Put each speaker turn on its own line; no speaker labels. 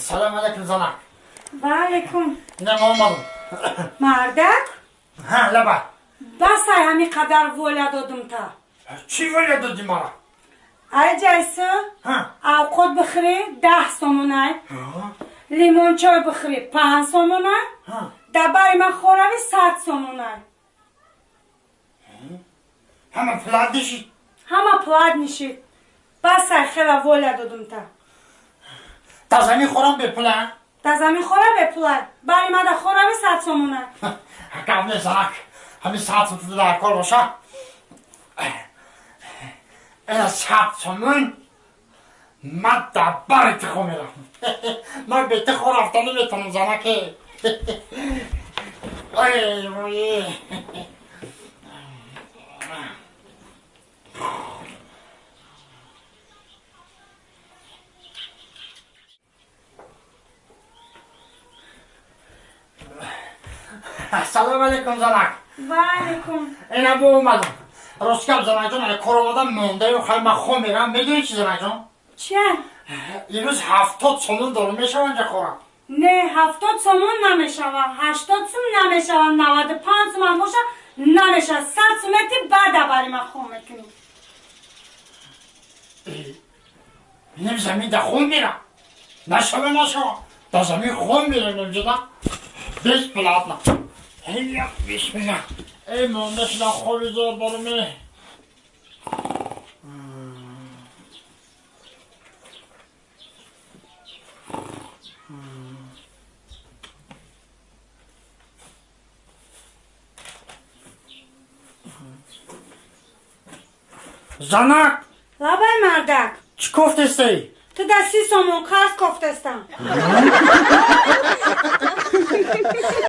سلام علیکم زنک.
و علیکم.
اینم آمدم.
مردک؟
ها لبا.
بس همین قدر ولد دادم تا.
چی ولد دادی مرا؟
ای جایسه؟ اوقات بخری 10 سومونه. لیمون چای بخری 5 سومونه. دبای من خوراوی 100 سومونه.
همه پلاد دیشی؟
همه پلاد نیشید. بس خیلی ولد دادم تا.
تازمی خورم به پلان؟
تازمی خورم به پلاد. برای من دا خوراوی 100 سومونه.
قبل زنک. همین 100 سومونه در کار باشه. این 100 سومون من دبر تخو میرم. من به تخو رفتن نمیتونم زنک. ای وای. سلام علیکم زنک.
و علیکم.
اینا به اومدم. روزکب زنک جان کار اومدم مونده و خیلی من خو میرم. میدونی چی زنک جان؟
چه؟
این روز 70 سومون دارم میشه اینجا خورم.
نه 70 سومون نمیشوم 80 سوم نمیشوم 95 سوم باشه نمیشه 100 سومتی بعد برای من خون میکنی.
اینم زمین در خون میرم. نشوه در زمین خون میرم نمیشه. بیش پلات نه. هیا بیش میرم. ای مونده شدم خوبی زور برمی. زنک
لبای مردک
چی کفتستی؟
تو در 30 سومون قرض کفتستم.